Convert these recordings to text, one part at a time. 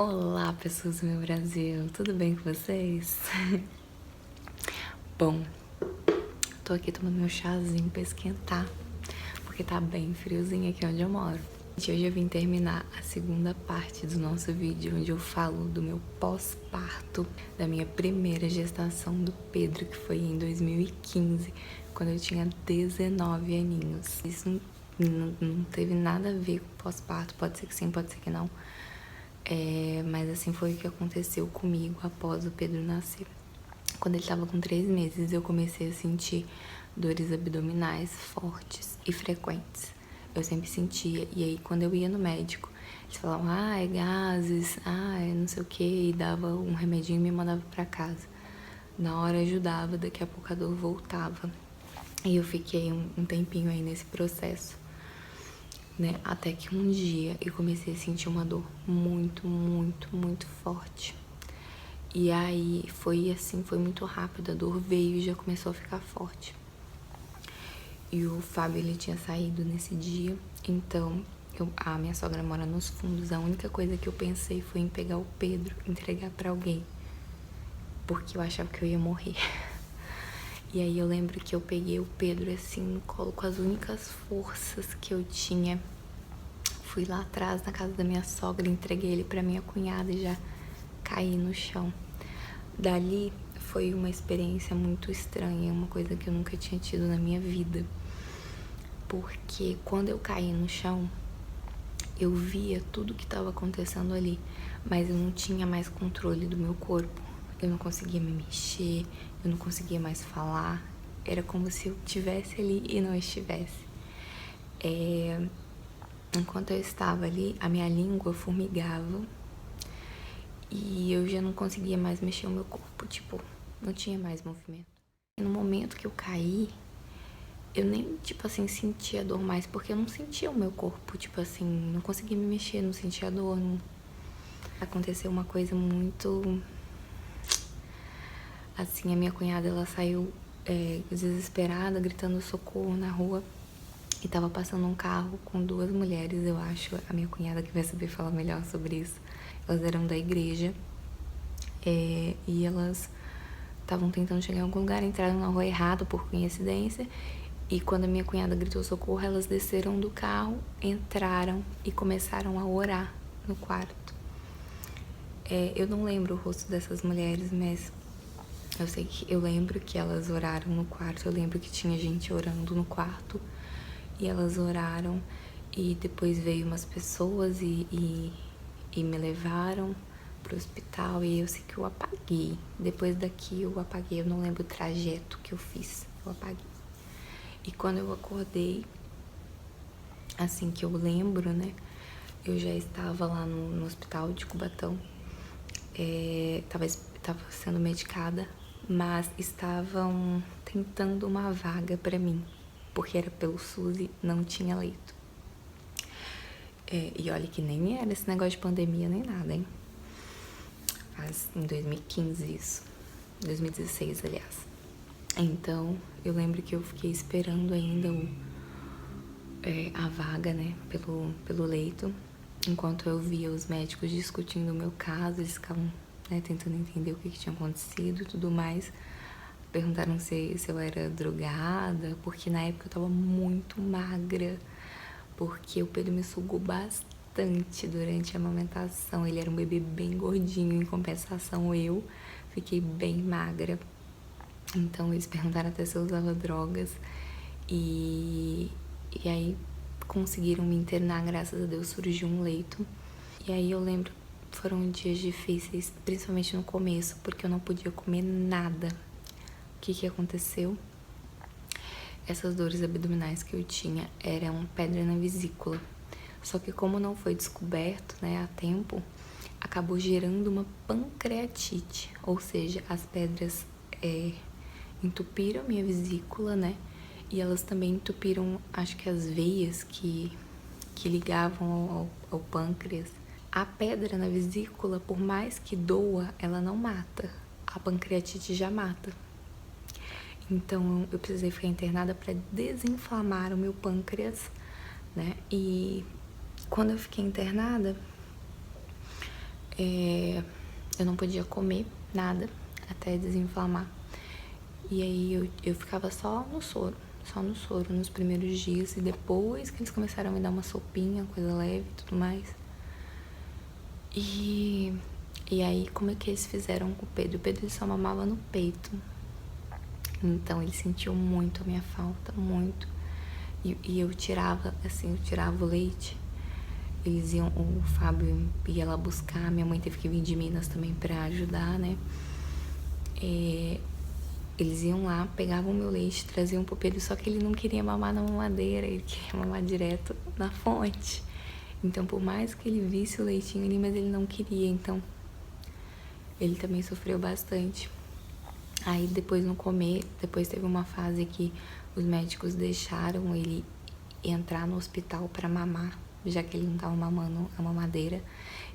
Olá, pessoas do meu Brasil, tudo bem com vocês? Bom, tô aqui tomando meu chazinho pra esquentar, porque tá bem friozinho aqui onde eu moro. Gente, hoje eu vim terminar a segunda parte do nosso vídeo, onde eu falo do meu pós-parto, da minha primeira gestação do Pedro, que foi em 2015, quando eu tinha 19 aninhos. Isso não teve nada a ver com pós-parto, pode ser que sim, pode ser que não. Mas assim foi o que aconteceu comigo após o Pedro nascer. Quando ele estava com 3 meses, eu comecei a sentir dores abdominais fortes e frequentes. Eu sempre sentia, e aí quando eu ia no médico, eles falavam, é gases, é não sei o que, e dava um remedinho e me mandava pra casa. Na hora ajudava, daqui a pouco a dor voltava. E eu fiquei um tempinho aí nesse processo, né? Até que um dia eu comecei a sentir uma dor muito, muito, muito forte. E aí foi assim, foi muito rápido, a dor veio e já começou a ficar forte. E o Fábio, ele tinha saído nesse dia, então a minha sogra mora nos fundos. A única coisa que eu pensei foi em pegar o Pedro, entregar pra alguém, porque eu achava que eu ia morrer. E aí eu lembro que eu peguei o Pedro assim no colo com as únicas forças que eu tinha. Fui lá atrás na casa da minha sogra, entreguei ele pra minha cunhada e já caí no chão. Dali foi uma experiência muito estranha, uma coisa que eu nunca tinha tido na minha vida. Porque quando eu caí no chão, eu via tudo que estava acontecendo ali, mas eu não tinha mais controle do meu corpo. Eu não conseguia me mexer, eu não conseguia mais falar. Era como se eu estivesse ali e não estivesse. Enquanto eu estava ali, a minha língua formigava e eu já não conseguia mais mexer o meu corpo, tipo, não tinha mais movimento. E no momento que eu caí, eu nem, tipo assim, sentia dor mais, porque eu não sentia o meu corpo, tipo assim, não conseguia me mexer, não sentia dor. Não. Aconteceu uma coisa muito... Assim, a minha cunhada, ela saiu desesperada, gritando socorro na rua. E tava passando um carro com 2 mulheres, eu acho, a minha cunhada que vai saber falar melhor sobre isso. Elas eram da igreja, e elas estavam tentando chegar em algum lugar, entraram na rua errado por coincidência. E quando a minha cunhada gritou socorro, elas desceram do carro, entraram e começaram a orar no quarto. Eu não lembro o rosto dessas mulheres, mas eu lembro que elas oraram no quarto. Eu lembro que tinha gente orando no quarto e elas oraram. E depois veio umas pessoas e me levaram pro hospital. E eu sei que eu apaguei. Depois daqui eu apaguei. Eu não lembro o trajeto que eu fiz. Eu apaguei. E quando eu acordei, assim que eu lembro, né? Eu já estava lá no hospital de Cubatão. Tava sendo medicada, mas estavam tentando uma vaga pra mim, porque era pelo SUS e não tinha leito. E olha que nem era esse negócio de pandemia nem nada, hein? Mas em 2015 isso. 2016, aliás. Então, eu lembro que eu fiquei esperando ainda a vaga, né, pelo leito. Enquanto eu via os médicos discutindo o meu caso, eles ficavam, né, tentando entender o que tinha acontecido e tudo mais. Perguntaram se eu era drogada, porque na época eu tava muito magra, porque o Pedro me sugou bastante durante a amamentação. Ele era um bebê bem gordinho, em compensação eu fiquei bem magra. Então eles perguntaram até se eu usava drogas e aí conseguiram me internar, graças a Deus surgiu um leito. E aí eu lembro, foram dias difíceis, principalmente no começo, porque eu não podia comer nada. O que aconteceu? Essas dores abdominais que eu tinha eram pedra na vesícula. Só que como não foi descoberto, né, a tempo, acabou gerando uma pancreatite. Ou seja, as pedras entupiram minha vesícula, né? E elas também entupiram, acho que as veias que ligavam ao pâncreas. A pedra na vesícula, por mais que doa, ela não mata. A pancreatite já mata. Então, eu precisei ficar internada para desinflamar o meu pâncreas, né? E quando eu fiquei internada, eu não podia comer nada até desinflamar. E aí eu ficava só no soro nos primeiros dias. E depois que eles começaram a me dar uma sopinha, coisa leve e tudo mais. E aí, como é que eles fizeram com o Pedro? O Pedro ele só mamava no peito. Então ele sentiu muito a minha falta, muito. E eu tirava, assim, o leite. Eles iam, o Fábio ia lá buscar, minha mãe teve que vir de Minas também pra ajudar, né? Eles iam lá, pegavam o meu leite, traziam pro Pedro, só que ele não queria mamar na mamadeira, ele queria mamar direto na fonte. Então, por mais que ele visse o leitinho ali, mas ele não queria, então ele também sofreu bastante. Aí depois depois teve uma fase que os médicos deixaram ele entrar no hospital pra mamar, já que ele não tava mamando a mamadeira.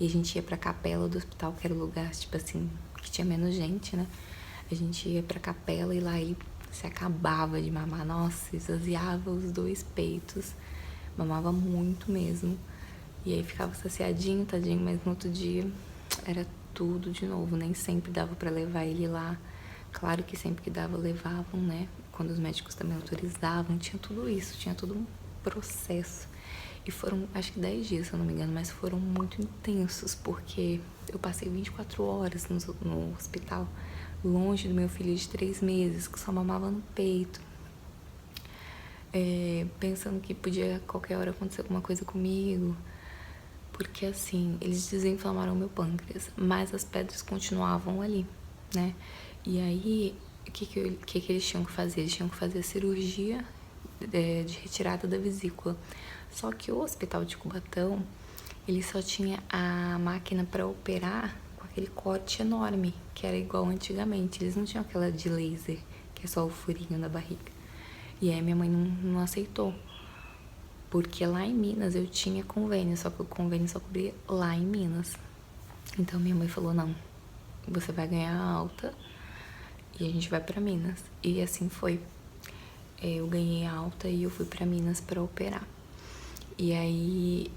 E a gente ia pra capela do hospital, que era o lugar, tipo assim, que tinha menos gente, né? A gente ia pra capela e lá ele se acabava de mamar. Nossa, esvaziava os 2 peitos. Mamava muito mesmo. E aí ficava saciadinho, tadinho, mas no outro dia era tudo de novo. Nem sempre dava pra levar ele lá. Claro que sempre que dava, levavam, né? Quando os médicos também autorizavam, tinha tudo isso, tinha todo um processo. E foram, acho que 10 dias, se eu não me engano, mas foram muito intensos, porque eu passei 24 horas no hospital, longe do meu filho de 3 meses, que só mamava no peito. Pensando que podia qualquer hora acontecer alguma coisa comigo. Porque assim, eles desinflamaram meu pâncreas, mas as pedras continuavam ali, né? E aí, o que eles tinham que fazer? Eles tinham que fazer a cirurgia de retirada da vesícula. Só que o hospital de Cubatão, ele só tinha a máquina para operar com aquele corte enorme, que era igual antigamente. Eles não tinham aquela de laser, que é só o furinho na barriga. E aí minha mãe não aceitou. Porque lá em Minas eu tinha convênio, só que o convênio só cobria lá em Minas. Então minha mãe falou, não, você vai ganhar alta e a gente vai pra Minas. E assim foi. Eu ganhei alta e eu fui pra Minas pra operar. E aí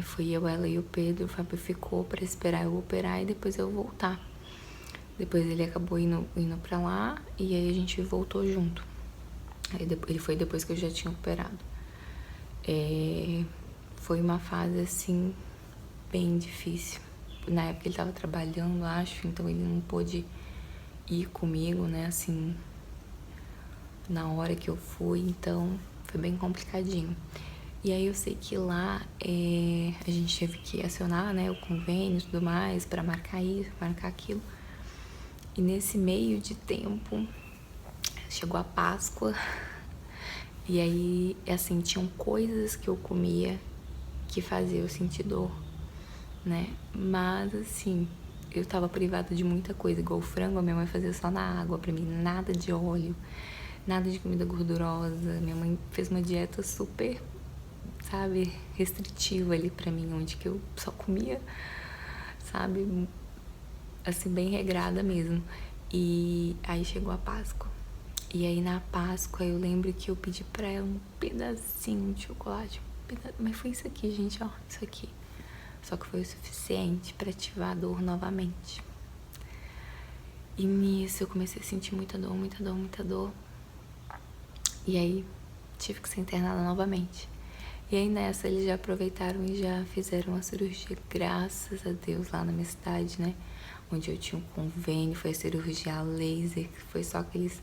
fui eu, ela e o Pedro. O Fábio ficou pra esperar eu operar e depois eu voltar. Depois ele acabou indo pra lá e aí a gente voltou junto. Ele foi depois que eu já tinha operado. Foi uma fase, assim, bem difícil. Na época ele tava trabalhando, acho, então ele não pôde ir comigo, né, assim, na hora que eu fui, então foi bem complicadinho. E aí eu sei que lá a gente teve que acionar, né, o convênio e tudo mais pra marcar isso, marcar aquilo. E nesse meio de tempo, chegou a Páscoa. E aí, assim, tinham coisas que eu comia que fazia eu sentir dor, né? Mas, assim, eu tava privada de muita coisa. Igual o frango, a minha mãe fazia só na água pra mim. Nada de óleo, nada de comida gordurosa. Minha mãe fez uma dieta super, sabe, restritiva ali pra mim. Onde que eu só comia, sabe, assim, bem regrada mesmo. E aí chegou a Páscoa. E aí na Páscoa eu lembro que eu pedi pra ela um pedacinho de chocolate. Mas foi isso aqui, gente, ó. Isso aqui. Só que foi o suficiente pra ativar a dor novamente. E nisso eu comecei a sentir muita dor, muita dor, muita dor. E aí tive que ser internada novamente. E aí nessa eles já aproveitaram e já fizeram a cirurgia, graças a Deus, lá na minha cidade, né? Onde eu tinha um convênio, foi a cirurgia laser, que foi só aqueles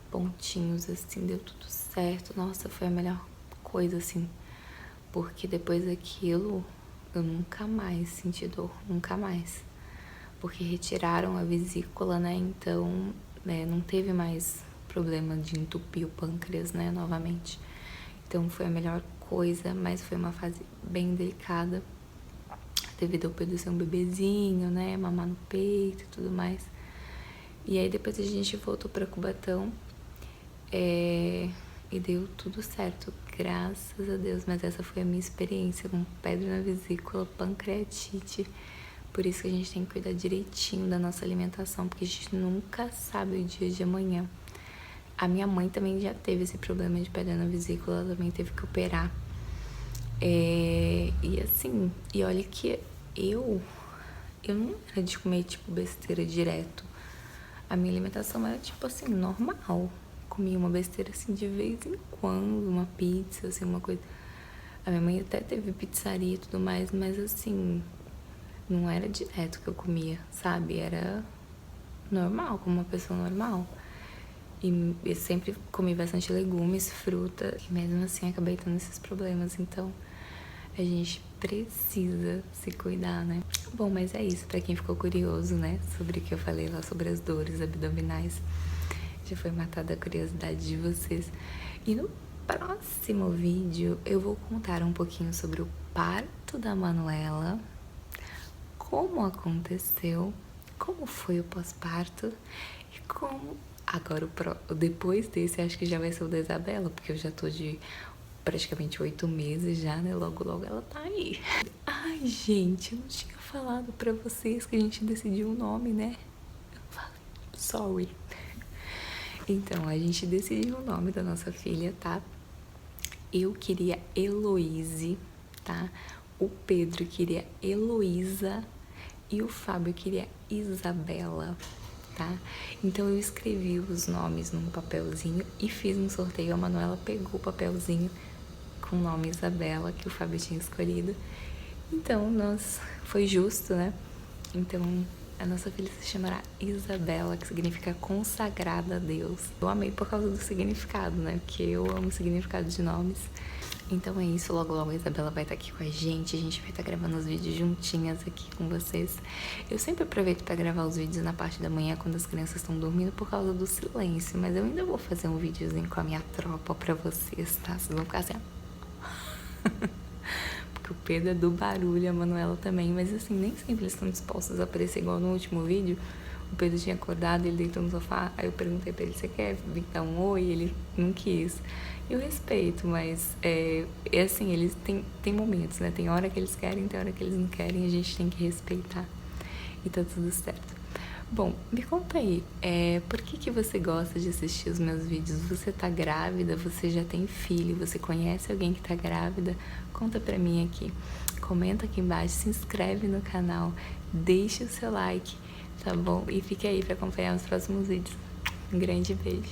pontinhos, assim, deu tudo certo. Nossa, foi a melhor coisa, assim, porque depois daquilo eu nunca mais senti dor, nunca mais, porque retiraram a vesícula, né, então não teve mais problema de entupir o pâncreas, né, novamente. Então foi a melhor coisa, mas foi uma fase bem delicada, devido ao Pedro ser um bebezinho, né, mamar no peito e tudo mais. E aí depois a gente voltou pra Cubatão, e deu tudo certo, graças a Deus. Mas essa foi a minha experiência com pedra na vesícula, pancreatite. Por isso que a gente tem que cuidar direitinho da nossa alimentação, porque a gente nunca sabe o dia de amanhã. A minha mãe também já teve esse problema de pedra na vesícula, ela também teve que operar. E assim, e olha que eu eu não era de comer, tipo, besteira direto. A minha alimentação era, tipo assim, normal. Comia uma besteira, assim, de vez em quando, uma pizza, assim, uma coisa. A minha mãe até teve pizzaria e tudo mais, mas, assim, não era direto que eu comia, sabe? Era normal, como uma pessoa normal. E eu sempre comi bastante legumes, fruta, e mesmo assim acabei tendo esses problemas. Então, a gente precisa se cuidar, né? Bom, mas é isso, pra quem ficou curioso, né, sobre o que eu falei lá sobre as dores abdominais. Já foi matada a curiosidade de vocês. E no próximo vídeo eu vou contar um pouquinho sobre o parto da Manuela, como aconteceu, como foi o pós-parto e como... Agora, depois desse, acho que já vai ser o da Isabela, porque eu já tô de praticamente 8 meses já, né? Logo, logo ela tá aí. Ai, gente, eu não tinha falado pra vocês que a gente decidiu o nome, né? Sorry. Então, a gente decidiu o nome da nossa filha, tá? Eu queria Heloise, tá? O Pedro queria Heloísa e o Fábio queria Isabela, tá? Então eu escrevi os nomes num papelzinho e fiz um sorteio. A Manuela pegou o papelzinho com o nome Isabela, que o Fábio tinha escolhido. Então, foi justo, né? Então, a nossa filha se chamará Isabela, que significa consagrada a Deus. Eu amei por causa do significado, né? Porque eu amo o significado de nomes. Então é isso, logo logo a Isabela vai estar aqui com a gente vai estar gravando os vídeos juntinhas aqui com vocês. Eu sempre aproveito para gravar os vídeos na parte da manhã, quando as crianças estão dormindo, por causa do silêncio. Mas eu ainda vou fazer um videozinho com a minha tropa pra vocês, tá? Vocês vão ficar assim, porque o Pedro é do barulho, a Manuela também. Mas assim, nem sempre eles estão dispostos a aparecer igual no último vídeo. O Pedro tinha acordado, ele deitou no sofá, aí eu perguntei pra ele, você quer vir dar um oi? Ele não quis. Eu respeito, mas é assim, eles têm momentos, né? Tem hora que eles querem, tem hora que eles não querem, a gente tem que respeitar. E tá tudo certo. Bom, me conta aí, por que você gosta de assistir os meus vídeos? Você tá grávida? Você já tem filho? Você conhece alguém que tá grávida? Conta pra mim aqui. Comenta aqui embaixo, se inscreve no canal, deixa o seu like, tá bom? E fique aí pra acompanhar os próximos vídeos. Um grande beijo.